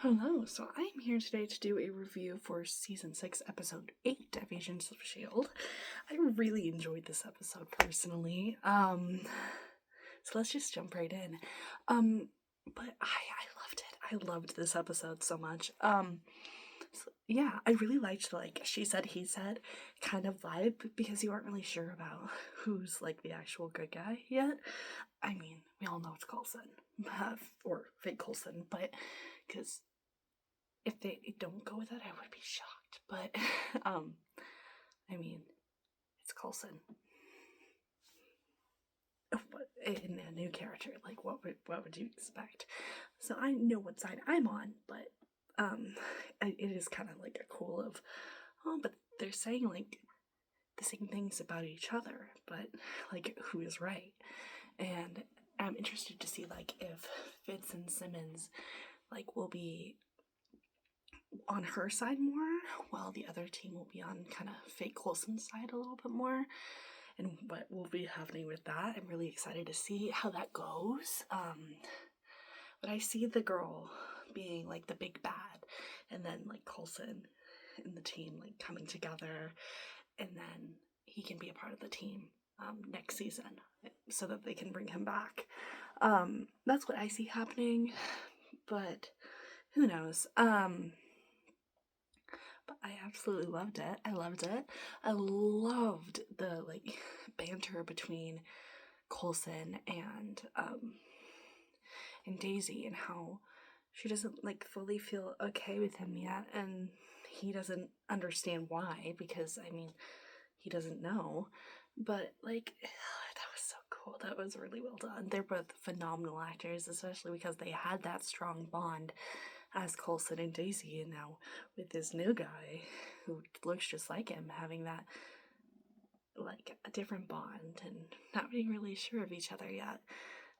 Hello, so I'm here today to do a review for Season 6, Episode 8 of Agents of S.H.E.I.L.D. I really enjoyed this episode personally. So let's just jump right in. But I loved it. I loved this episode so much. Yeah, I really liked, like, she said, he said kind of vibe because you aren't really sure about who's, like, the actual good guy yet. I mean, we all know it's Coulson, or fake Coulson, but because if they don't go with it, I would be shocked. But, I mean, it's Coulson. In a new character, like what would you expect? So I know what side I'm on, but it is kind of like a cool of, oh, but they're saying like the same things about each other, but like who is right? And I'm interested to see like if Fitz and Simmons like will be on her side more, while the other team will be on kind of fake Coulson's side a little bit more, and what will be happening with that. I'm really excited to see how that goes. But I see the girl being like the big bad, and then like Coulson and the team like coming together, and then he can be a part of the team next season so that they can bring him back. That's what I see happening, but who knows? But I absolutely loved it. I loved it. I loved the like banter between Coulson and Daisy, and how she doesn't like fully feel okay with him yet, and he doesn't understand why, because I mean he doesn't know. But like that was so cool. That was really well done. They're both phenomenal actors, especially because they had that strong bond as Coulson and Daisy, and now with this new guy who looks just like him, having that like a different bond and not being really sure of each other yet,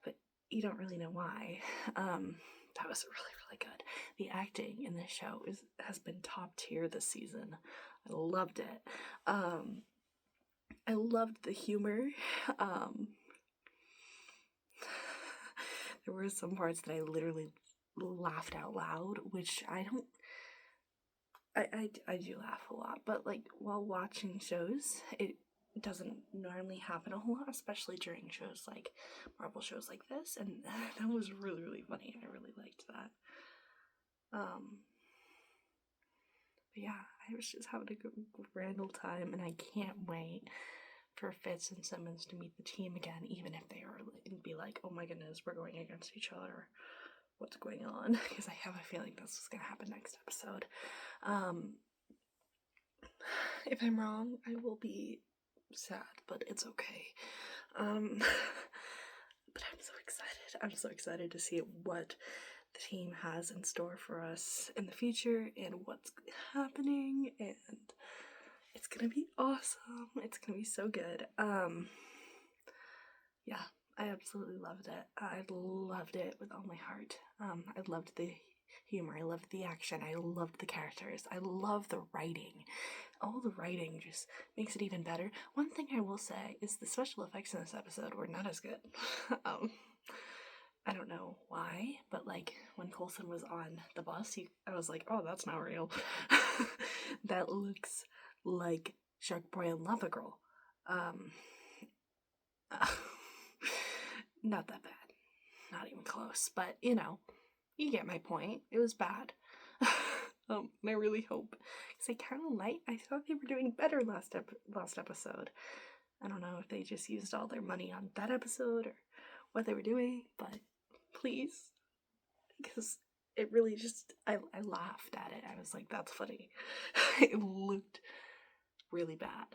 but you don't really know why. That was really good. The acting in this show has been top tier this season. I loved it. I loved the humor. There were some parts that I literally laughed out loud, which I don't. I do laugh a lot, but like while watching shows, it doesn't normally happen a whole lot, especially during shows like Marvel shows like this, and that was really funny. I really liked that. But yeah, I was just having a good grand old time, and I can't wait for Fitz and Simmons to meet the team again, even if they are and be like, oh my goodness, we're going against each other. What's going on? Because I have a feeling that's what's gonna happen next episode. If I'm wrong, I will be sad, but it's okay. But I'm so excited. I'm so excited to see what the team has in store for us in the future and what's happening, and it's gonna be awesome. It's gonna be so good. Yeah, I absolutely loved it. I loved it with all my heart. I loved the humor. I loved the action. I loved the characters. I love the writing. All the writing just makes it even better. One thing I will say is the special effects in this episode were not as good. I don't know why, but like when Coulson was on the bus, I was like, oh, that's not real. That looks like Shark Boy and Lava Girl. Not that bad. Not even close. But, you know, you get my point. It was bad. And I really hope, because I kind of I thought they were doing better last episode. I don't know if they just used all their money on that episode or what they were doing, but please, because it really just, I laughed at it. I was like, that's funny. It looked really bad.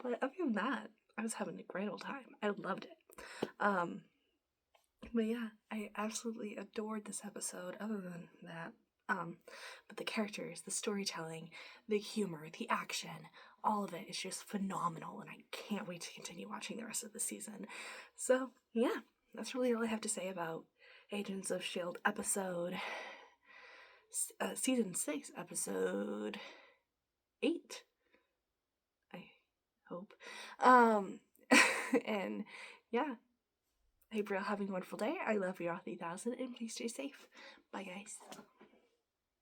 But other than that, I was having a great old time. I loved it. But yeah, I absolutely adored this episode. Other than that, but the characters, the storytelling, the humor, the action, all of it is just phenomenal, and I can't wait to continue watching the rest of the season. So yeah, that's really all I have to say about Agents of S.H.I.E.L.D. Season 6, episode 8. I hope. And yeah, I hope you're all having a wonderful day. I love you all 3000, and please stay safe. Bye, guys.